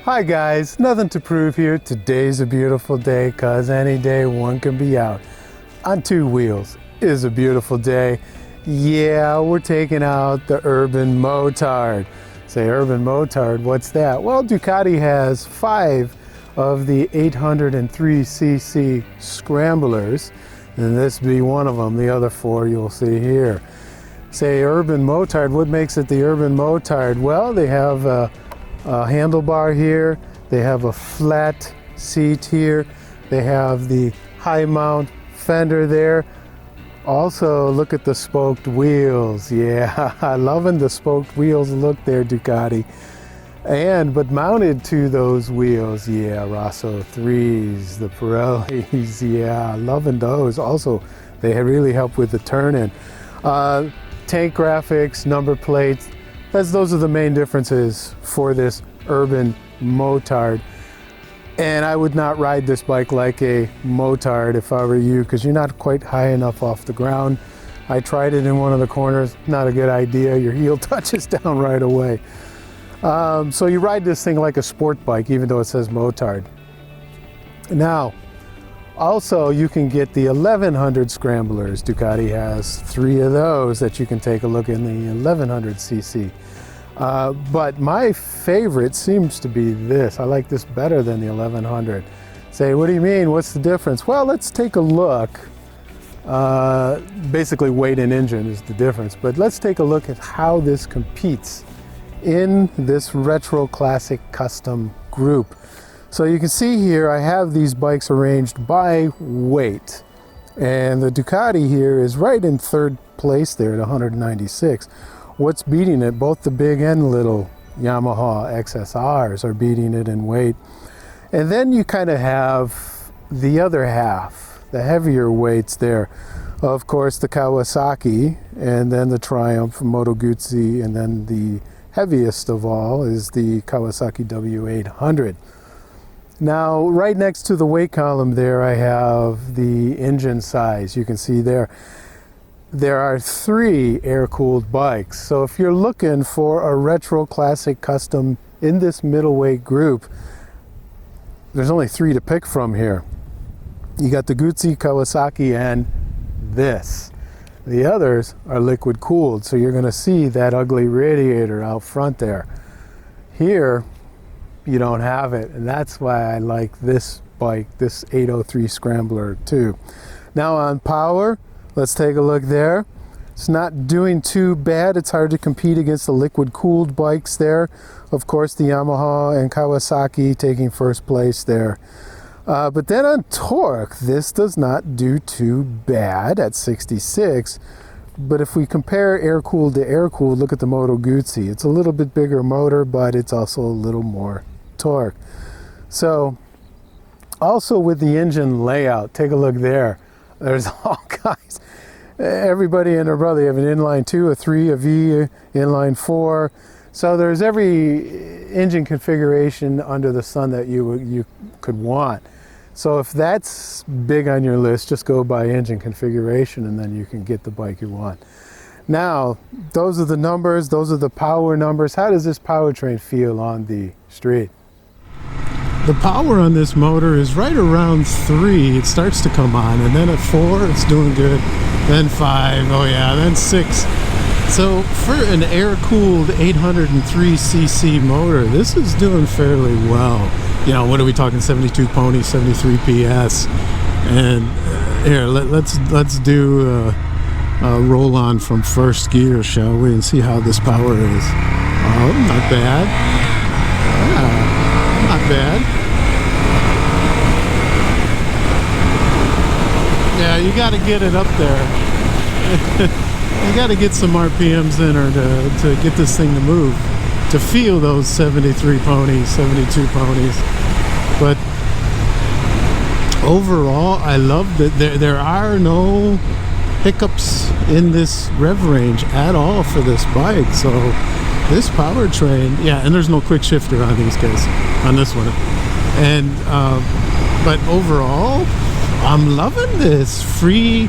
Hi guys, Nothing to Prove here. Today's a beautiful day because any day one can be out on two wheels is a beautiful day. Yeah, we're taking out the Urban Motard. Say Urban Motard, what's that? Well, Ducati has 5 of the 803cc Scramblers, and this be one of them. The other 4 you'll see here. Say Urban Motard, what makes it the Urban Motard? Well, they have a handlebar here, they have a flat seat here, they have the high mount fender there. Also, look at the spoked wheels. Yeah, loving the spoked wheels look there, Ducati. But mounted to those wheels, yeah, Rosso 3s, the Pirellis, yeah, loving those. Also, they really help with the turn-in. Tank graphics, number plates, those are the main differences for this Urban Motard. And I would not ride this bike like a Motard if I were you, because you're not quite high enough off the ground. I tried it in one of the corners, not a good idea. Your heel touches down right away. So you ride this thing like a sport bike, even though it says Motard. Now, also you can get the 1100 Scramblers. Ducati has 3 of those that you can take a look in the 1100cc. But my favorite seems to be this. I like this better than the 1100. Say, what do you mean? What's the difference? Well, let's take a look. Basically, weight and engine is the difference. But let's take a look at how this competes in this retro classic custom group. So you can see here, I have these bikes arranged by weight. And the Ducati here is right in 3rd place there at 196. What's beating it? Both the big and little Yamaha XSRs are beating it in weight. And then you kind of have the other half, the heavier weights there. Of course, the Kawasaki, and then the Triumph, Moto Guzzi, and then the heaviest of all is the Kawasaki W800. Now, right next to the weight column there, I have the engine size. You can see there. There are 3 air-cooled bikes. So if you're looking for a retro classic custom in this middleweight group, there's only 3 to pick from here. You got the Guzzi, Kawasaki, and this. The others are liquid cooled, so you're going to see that ugly radiator out front there. Here, you don't have it, and that's why I like this bike, this 803 Scrambler too. Now on power, let's take a look there. It's not doing too bad. It's hard to compete against the liquid cooled bikes there. Of course, the Yamaha and Kawasaki taking 1st place there. But then on torque, this does not do too bad at 66. But if we compare air-cooled to air-cooled, look at the Moto Guzzi. It's a little bit bigger motor, but it's also a little more torque. So, also with the engine layout, take a look there. There's all kinds. Everybody and their brother. You have an inline 2, a 3, a V, inline 4. So there's every engine configuration under the sun that you could want. So if that's big on your list, just go by engine configuration and then you can get the bike you want. Now, those are the numbers, those are the power numbers. How does this powertrain feel on the street? The power on this motor is right around 3. It starts to come on, and then at 4 it's doing good, then 5, oh yeah, then 6. So for an air-cooled 803cc motor, this is doing fairly well. You know, what are we talking, 72 ponies, 73 PS. And here, let's do a roll on from 1st gear, shall we, and see how this power is. Oh, not bad. Not bad. Yeah, you got to get it up there. You got to get some RPMs in her to get this thing to move, to feel those 73 ponies, 72 ponies. But overall, I love that there are no hiccups in this rev range at all for this bike. So this powertrain, yeah, and there's no quick shifter on these guys, on this one. And but overall, I'm loving this free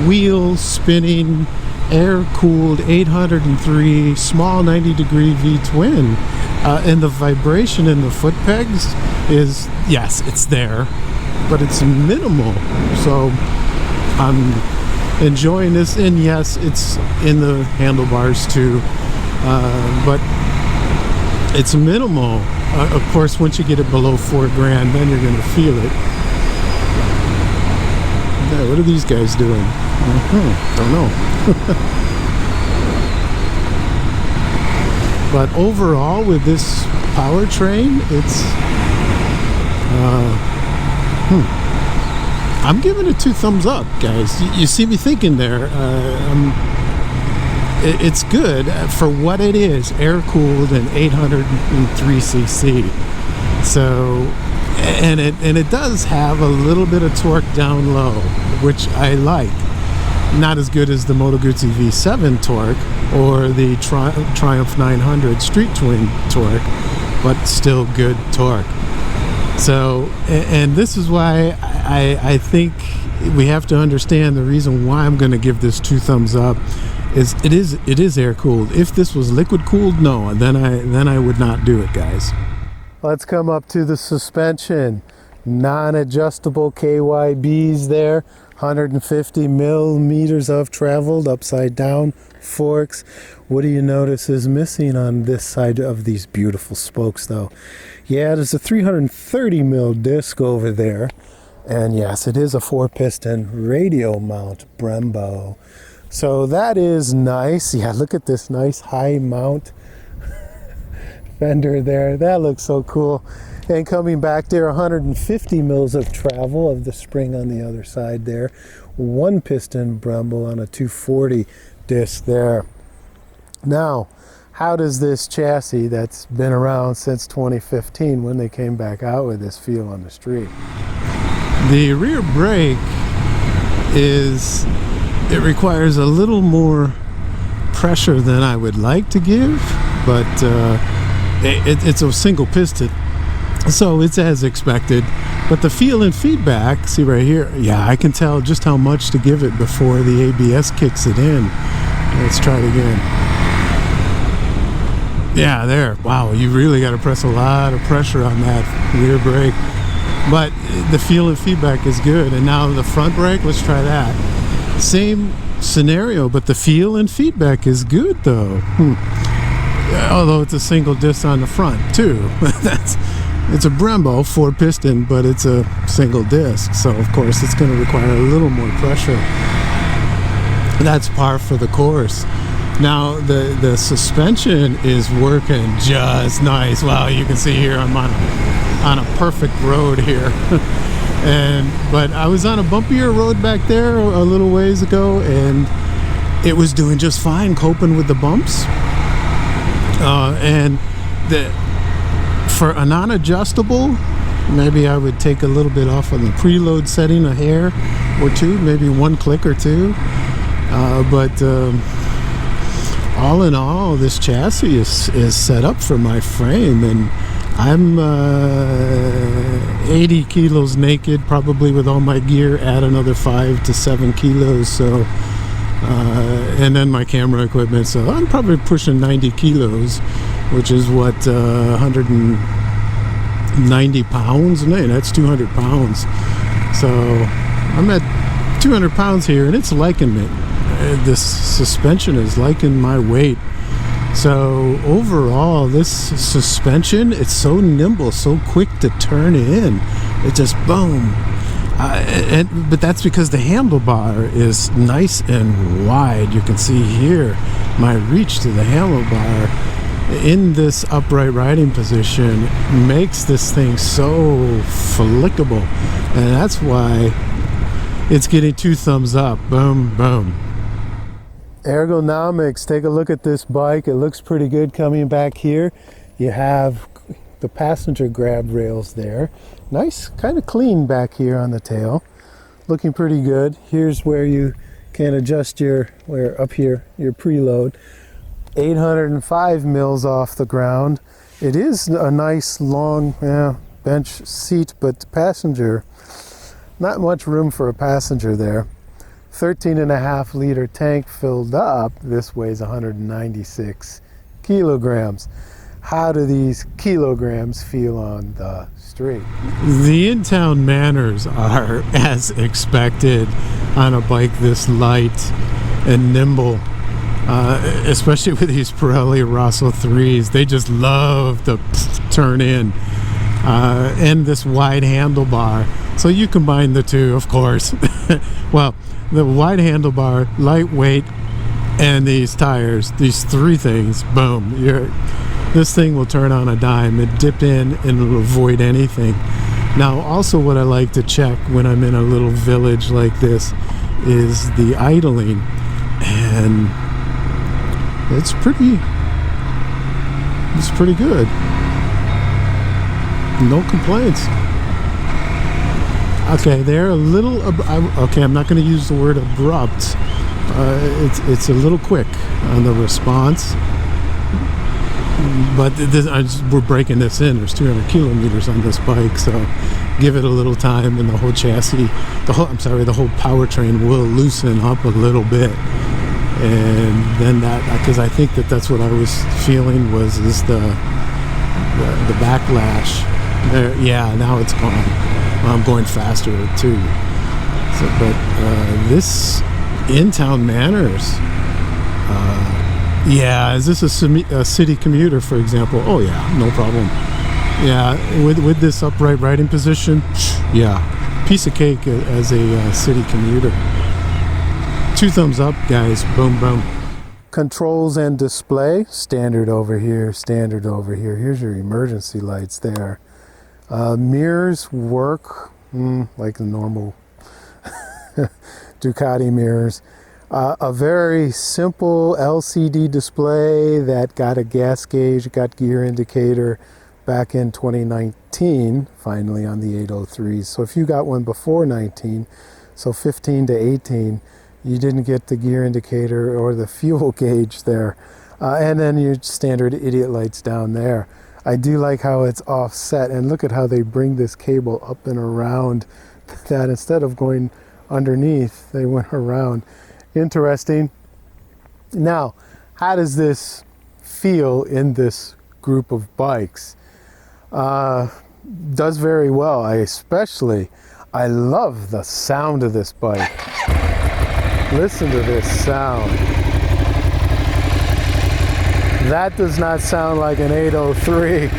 wheel spinning air-cooled 803 small 90-degree V-twin. And the vibration in the foot pegs is, yes, it's there, but it's minimal. So I'm enjoying this, and yes, it's in the handlebars too, but it's minimal. Of course, once you get it below $4,000, then you're going to feel it. Yeah, what are these guys doing? Don't know. But overall, with this powertrain, it's I'm giving it 2 thumbs up, guys. You see me thinking there. It's good for what it is, air-cooled and 803cc. So, and it does have a little bit of torque down low, which I like. Not as good as the Moto Guzzi V7 torque or the Triumph 900 Street Twin torque, but still good torque. So, and this is why I think we have to understand the reason why I'm going to give this 2 thumbs up is it is air cooled. If this was liquid cooled, no, then I would not do it, guys. Let's come up to the suspension. Non-adjustable KYBs there, 150 millimeters of traveled upside down forks. What do you notice is missing on this side of these beautiful spokes though? Yeah, there's a 330 mil disc over there, and yes, it is a 4-piston radial mount Brembo. So that is nice. Yeah, look at this nice high mount fender there. That looks so cool. And coming back there, 150 mils of travel of the spring on the other side there. 1-piston Brembo on a 240 disc there. Now, how does this chassis that's been around since 2015 when they came back out with this feel on the street? The rear brake it requires a little more pressure than I would like to give, but it's a single piston, so it's as expected. But the feel and feedback, see right here, yeah, I can tell just how much to give it before the ABS kicks it in. Let's try it again. Yeah, there. Wow, you really got to press a lot of pressure on that rear brake. But the feel and feedback is good. And now the front brake, let's try that. Same scenario, but the feel and feedback is good though. Although it's a single disc on the front too. It's a Brembo 4-piston, but it's a single disc, so of course it's going to require a little more pressure. That's par for the course. Now the suspension is working just nice. Wow, you can see here I'm on a perfect road here. But I was on a bumpier road back there a little ways ago, and it was doing just fine, coping with the bumps. And for a non-adjustable, maybe I would take a little bit off on the preload setting, a hair or two, maybe 1 click or 2. But all in all, this chassis is set up for my frame, and I'm 80 kilos naked, probably with all my gear, add another 5 to 7 kilos, so and then my camera equipment, so I'm probably pushing 90 kilos, which is what, 190 pounds? No, that's 200 pounds. So I'm at 200 pounds here, and it's liking it. This suspension is liking my weight. So overall, this suspension, it's so nimble, so quick to turn in. It just boom. But that's because the handlebar is nice and wide. You can see here my reach to the handlebar in this upright riding position makes this thing so flickable, and that's why it's getting 2 thumbs up. Boom, boom. Ergonomics, take a look at this bike. It looks pretty good coming back here. You have the passenger grab rails there. Nice, kind of clean back here on the tail. Looking pretty good. Here's where you can adjust up here, your preload. 805 mils off the ground. It is a nice long bench seat, but passenger, not much room for a passenger there. 13.5 liter tank filled up. This weighs 196 kilograms. how do these kilograms feel on the street? The in-town manners are as expected on a bike this light and nimble, especially with these Pirelli Rosso 3s. They just love to turn in, and this wide handlebar. So you combine the two, of course. Well, the wide handlebar, lightweight, and these tires, these three things, boom, this thing will turn on a dime and dip in and it'll avoid anything. Now, also what I like to check when I'm in a little village like this is the idling, and it's pretty good. No complaints. Okay, they're a little, okay, I'm not going to use the word abrupt. It's a little quick on the response. But we're breaking this in. There's 200 kilometers on this bike, so give it a little time, and the whole chassis, the whole powertrain will loosen up a little bit, and then because I think that's what I was feeling is the backlash. There, yeah, now it's gone. I'm going faster too. So, but this in-town manners. Yeah, is this a city commuter, for example? Oh yeah, no problem. Yeah, with this upright riding position, yeah, piece of cake as a city commuter. 2 thumbs up, guys. Boom, boom. Controls and display, standard over here, standard over here. Here's your emergency lights there. Mirrors work like the normal Ducati mirrors. A very simple LCD display that got a gas gauge, got gear indicator back in 2019, finally on the 803s. So if you got one before 19, so 15 to 18, you didn't get the gear indicator or the fuel gauge there. And then your standard idiot lights down there. I do like how it's offset, and look at how they bring this cable up and around that. Instead of going underneath, they went around. Interesting. Now, how does this feel in this group of bikes? Does very well. I love the sound of this bike. Listen to this sound. That does not sound like an 803.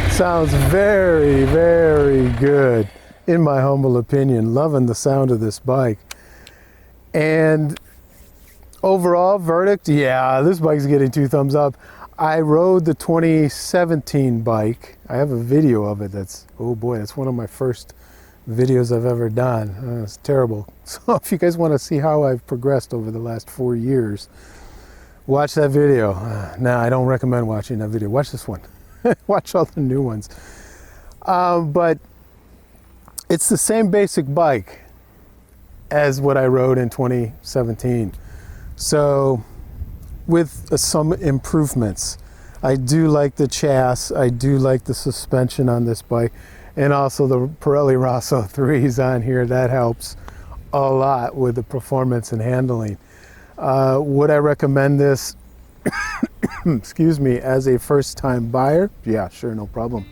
Sounds very, very good. In my humble opinion, loving the sound of this bike. And overall verdict, yeah, this bike's getting 2 thumbs up. I rode the 2017 bike. I have a video of it oh boy, that's one of my first videos I've ever done. It's terrible. So if you guys want to see how I've progressed over the last 4 years, watch that video. Now, I don't recommend watching that video. Watch this one. Watch all the new ones. But it's the same basic bike as what I rode in 2017. So with some improvements. I do like the chassis. I do like the suspension on this bike. And also the Pirelli Rosso 3s on here. That helps a lot with the performance and handling. Would I recommend this, excuse me, as a first-time buyer? Yeah, sure, no problem.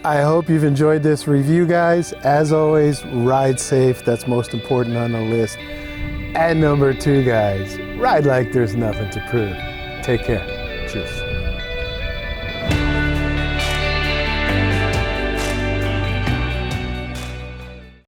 I hope you've enjoyed this review, guys. As always, ride safe. That's most important on the list. And number 2, guys, ride like there's nothing to prove. Take care. Cheers.